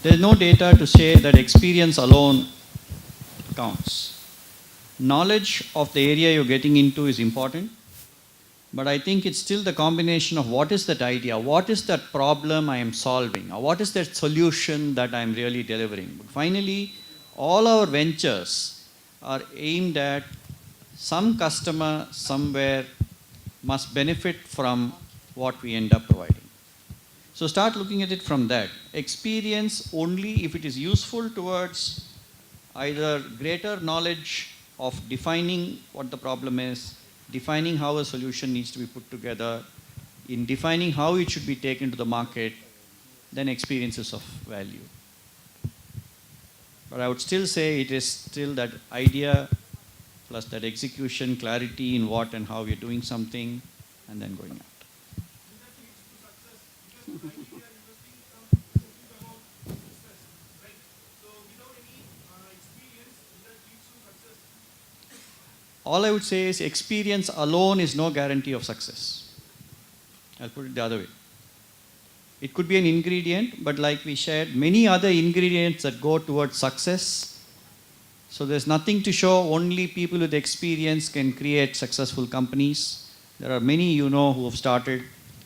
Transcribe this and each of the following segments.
There is no data to say that experience alone counts. Knowledge of the area you're getting into is important, but I think it's still the combination of what is that idea, what is that problem I am solving, or what is that solution that I am really delivering. But finally, all our ventures are aimed at some customer somewhere must benefit from what we end up providing. So start looking at it from that. Experience only if it is useful towards either greater knowledge of defining what the problem is, defining how a solution needs to be put together, in defining how it should be taken to the market, then experience is of value. But I would still say it is still that idea plus that execution, clarity in what and how we're doing something, and then going out. All I would say is experience alone is no guarantee of success. I'll put it the other way. It could be an ingredient, but like we shared, many other ingredients that go towards success. So there's nothing to show only people with experience can create successful companies. There are many who have started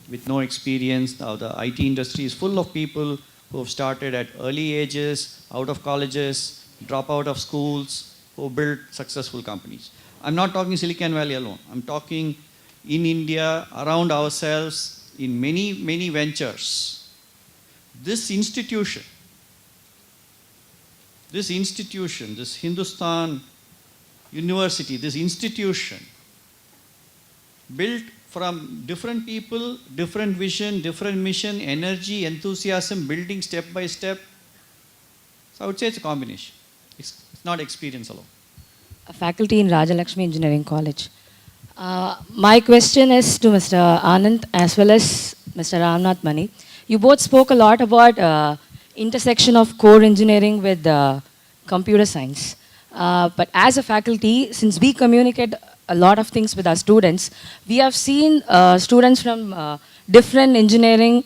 with no experience. Now the IT industry is full of people who have started at early ages, out of colleges, drop out of schools, who built successful companies. I'm not talking Silicon Valley alone. I'm talking in India, around ourselves, in many, many ventures. This institution, this Hindustan University, this institution, built from different people, different vision, different mission, energy, enthusiasm, building step by step. So I would say it's a combination. It's not experience alone. A faculty in Rajalakshmi Engineering College. My question is to Mr. Anand as well as Mr. Ramnath Mani. You both spoke a lot about intersection of core engineering with computer science. But as a faculty, since we communicate a lot of things with our students, we have seen students from different engineering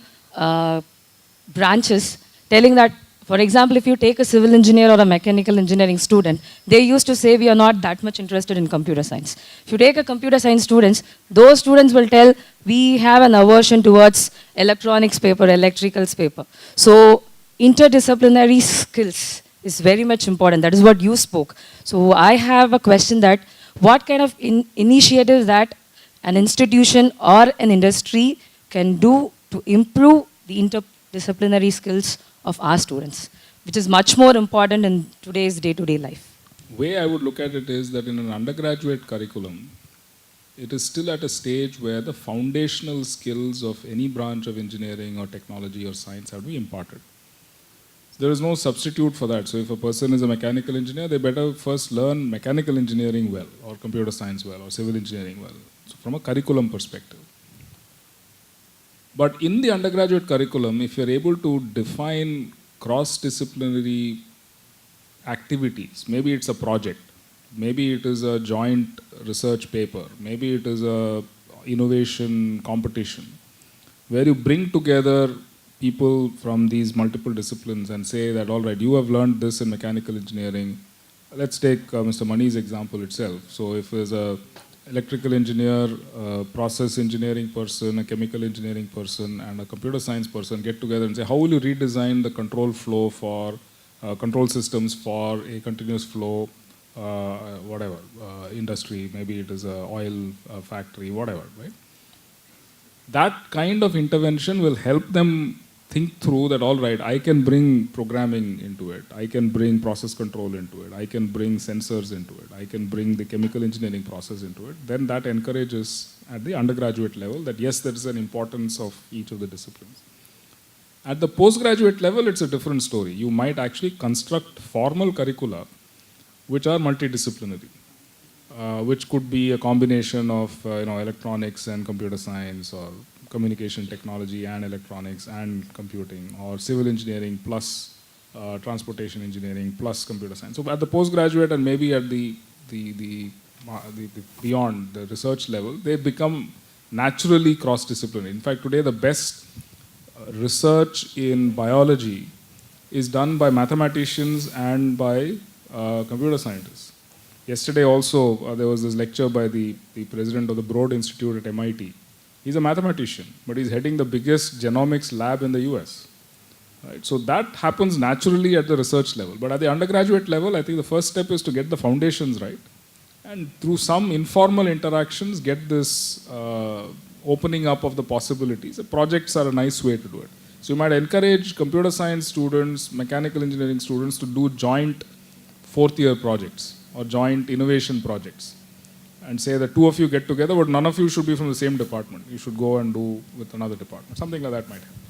branches telling that, for example, if you take a civil engineer or a mechanical engineering student, they used to say we are not that much interested in computer science. If you take a computer science students, those students will tell we have an aversion towards electronics paper, electricals paper. So interdisciplinary skills is very much important. That is what you spoke. So I have a question that what kind of initiatives that an institution or an industry can do to improve the interdisciplinary skills of our students, which is much more important in today's day-to-day life. Way I would look at it is that in an undergraduate curriculum, it is still at a stage where the foundational skills of any branch of engineering or technology or science have to be imparted. There is no substitute for that. So if a person is a mechanical engineer, they better first learn mechanical engineering well, or computer science well, or civil engineering well, so from a curriculum perspective. But in the undergraduate curriculum, if you're able to define cross-disciplinary activities, maybe it's a project, maybe it is a joint research paper, maybe it is a innovation competition, where you bring together people from these multiple disciplines and say that, all right, you have learned this in mechanical engineering. Let's take Mr. Mani's example itself. So if there's a electrical engineer, a process engineering person, a chemical engineering person, and a computer science person get together and say, how will you redesign the control flow for control systems for a continuous flow, industry, maybe it is an oil factory, whatever, right? That kind of intervention will help them think through that, all right, I can bring programming into it, I can bring process control into it, I can bring sensors into it, I can bring the chemical engineering process into it. Then that encourages at the undergraduate level that yes, there is an importance of each of the disciplines. At the postgraduate level, it's a different story. You might actually construct formal curricula which are multidisciplinary, which could be a combination of electronics and computer science, or communication technology and electronics and computing, or civil engineering plus transportation engineering plus computer science. So at the postgraduate and maybe at the beyond the research level, they become naturally cross-disciplinary. In fact, today the best research in biology is done by mathematicians and by computer scientists. Yesterday also there was this lecture by the president of the Broad Institute at MIT. He's a mathematician, but he's heading the biggest genomics lab in the US. Right? So that happens naturally at the research level. But at the undergraduate level, I think the first step is to get the foundations right. And through some informal interactions, get this opening up of the possibilities. The projects are a nice way to do it. So you might encourage computer science students, mechanical engineering students to do joint fourth-year projects or joint innovation projects. And say that two of you get together, but none of you should be from the same department. You should go and do with another department. Something like that might happen.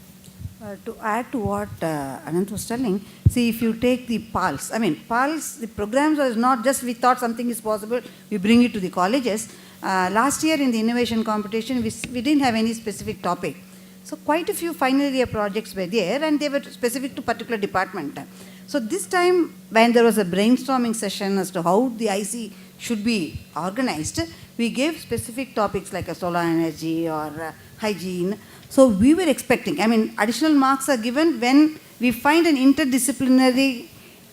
To add to what Anant was telling, see, if you take the PALS, PALS, the programs was not just we thought something is possible, we bring it to the colleges. Last year in the innovation competition, we didn't have any specific topic. So quite a few final year projects were there and they were specific to particular department. So this time when there was a brainstorming session as to how the IC should be organized, we gave specific topics like a solar energy or hygiene. So we were expecting, additional marks are given when we find an interdisciplinary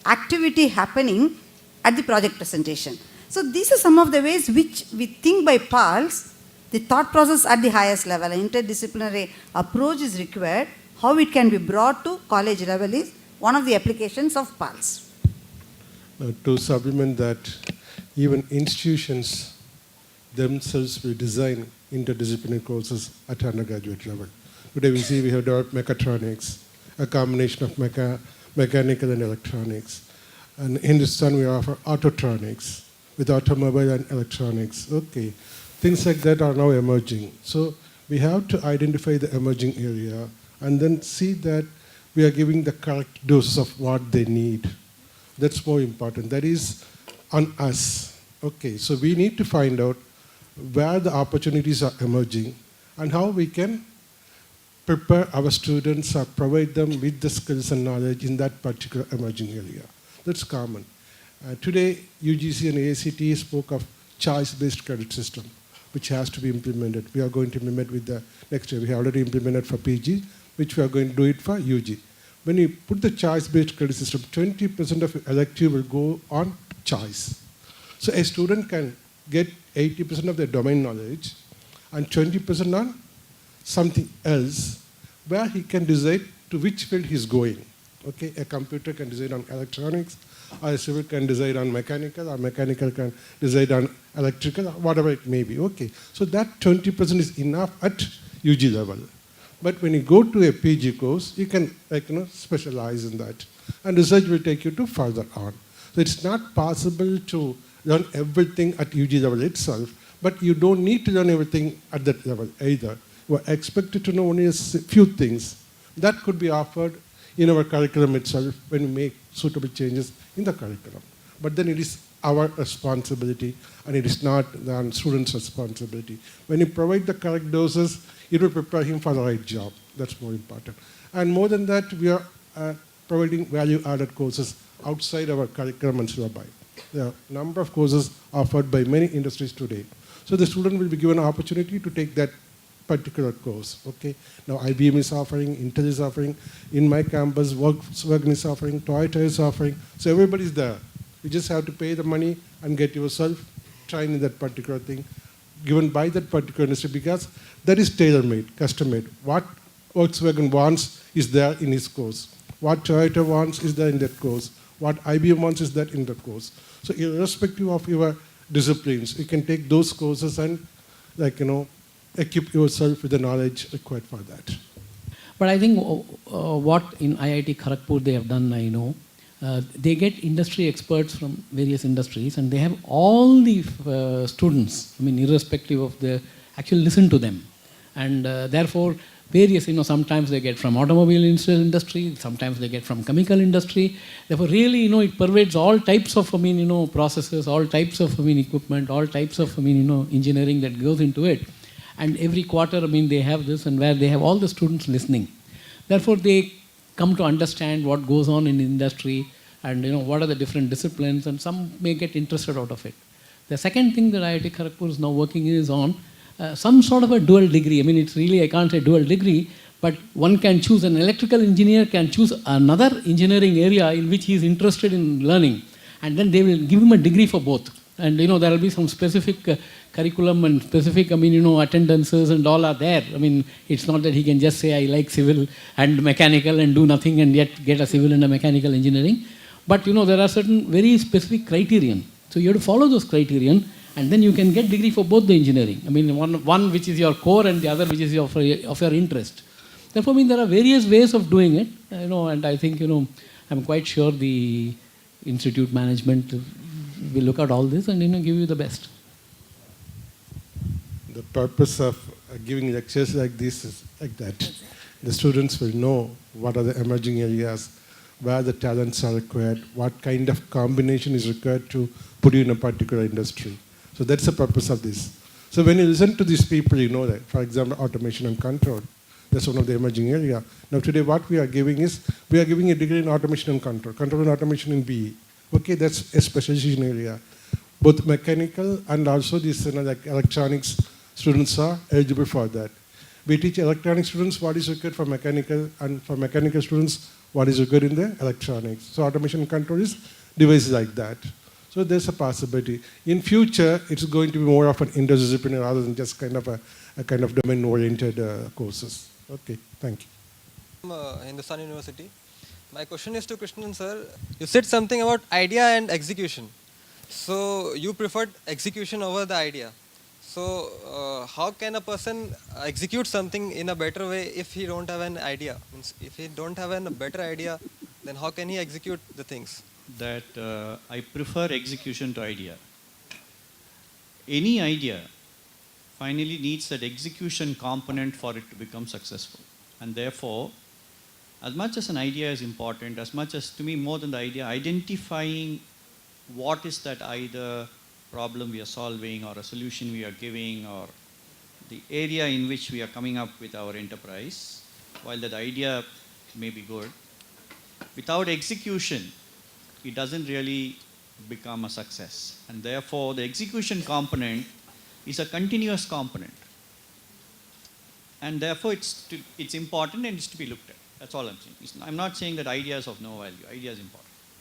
activity happening at the project presentation. So these are some of the ways which we think by PALS, the thought process at the highest level, an interdisciplinary approach is required. How it can be brought to college level is one of the applications of PALS. To supplement that, even institutions themselves will design interdisciplinary courses at undergraduate level. Today we see we have developed mechatronics, a combination of mechanical and electronics. And in Hindustan we offer autotronics with automobile and electronics. Okay, things like that are now emerging. So we have to identify the emerging area and then see that we are giving the correct dose of what they need. That's more important. That is on us. Okay, so we need to find out where the opportunities are emerging and how we can prepare our students or provide them with the skills and knowledge in that particular emerging area. That's common. Today, UGC and AICTE spoke of choice-based credit system, which has to be implemented. We are going to implement with the next year. We have already implemented for PG, which we are going to do it for UG. When you put the choice-based credit system, 20% of elective will go on choice. So a student can get 80% of their domain knowledge and 20% on something else where he can decide to which field he's going. Okay, a computer can decide on electronics, or a civil can decide on mechanical, or mechanical can decide on electrical, or whatever it may be. Okay, so that 20% is enough at UG level. But when you go to a PG course, you can specialize in that. And research will take you to further on. So it's not possible to learn everything at UG level itself, but you don't need to learn everything at that level either. You are expected to know only a few things. That could be offered in our curriculum itself when we make suitable changes in the curriculum. But then it is our responsibility and it is not the student's responsibility. When you provide the correct doses, it will prepare him for the right job. That's more important. And more than that, we are providing value-added courses outside our curriculum and syllabi. There are a number of courses offered by many industries today. So the student will be given an opportunity to take that particular course. Okay. Now IBM is offering, Intel is offering, in my campus, Volkswagen is offering, Toyota is offering. So everybody is there. You just have to pay the money and get yourself trained in that particular thing, given by that particular industry, because that is tailor-made, custom-made. What Volkswagen wants is there in his course. What Toyota wants is there in that course. What IBM wants is that in that course. So irrespective of your disciplines, you can take those courses and equip yourself with the knowledge required for that. But I think what in IIT Kharagpur they have done, I know, they get industry experts from various industries and they have all the students, irrespective of actually listen to them. And therefore, various, sometimes they get from automobile industry, sometimes they get from chemical industry. Therefore, really, it pervades all types of, processes, all types of, equipment, all types of, engineering that goes into it. And every quarter, they have this and where they have all the students listening. Therefore, they come to understand what goes on in the industry and, what are the different disciplines, and some may get interested out of it. The second thing that IIT Kharagpur is now working is on some sort of a dual degree. It's really, I can't say dual degree, But one can choose, an electrical engineer can choose another engineering area in which he is interested in learning, and then they will give him a degree for both. And there will be some specific curriculum and specific, attendances and all are there. It's not that he can just say, I like civil and mechanical and do nothing and yet get a civil and a mechanical engineering. But, there are certain very specific criterion. So you have to follow those criterion, and then you can get degree for both the engineering. One which is your core and the other which is of your interest. Therefore, there are various ways of doing it, and I think, I'm quite sure the institute management will look at all this and, give you the best. The purpose of giving lectures like this is like that. The students will know what are the emerging areas, where the talents are required, what kind of combination is required to put you in a particular industry. So that's the purpose of this. So when you listen to these people, you know that, for example, automation and control, that's one of the emerging area. Now today what we are giving is, we are giving a degree in automation and control and automation in BE. Okay, that's a specialization area. Both mechanical and also these like electronics students are eligible for that. We teach electronic students what is required for mechanical, and for mechanical students what is required in the electronics. So automation and control is devices like that. So there's a possibility. In future, it's going to be more of an interdisciplinary rather than just kind of a kind of domain-oriented courses. Okay, thank you. Hindustan University. My question is to Krishnan sir. You said something about idea and execution. So you preferred execution over the idea. So how can a person execute something in a better way if he don't have an idea? Means if he don't have a better idea, then how can he execute the things? That I prefer execution to idea. Any idea finally needs that execution component for it to become successful. And therefore, as much as an idea is important, as much as, to me, more than the idea, identifying what is that either problem we are solving or a solution we are giving or the area in which we are coming up with our enterprise, while that idea may be good, without execution, it doesn't really become a success. And therefore, the execution component is a continuous component. And therefore, it's important and it's to be looked at. That's all I'm saying. I'm not saying that idea is of no value. Idea is important.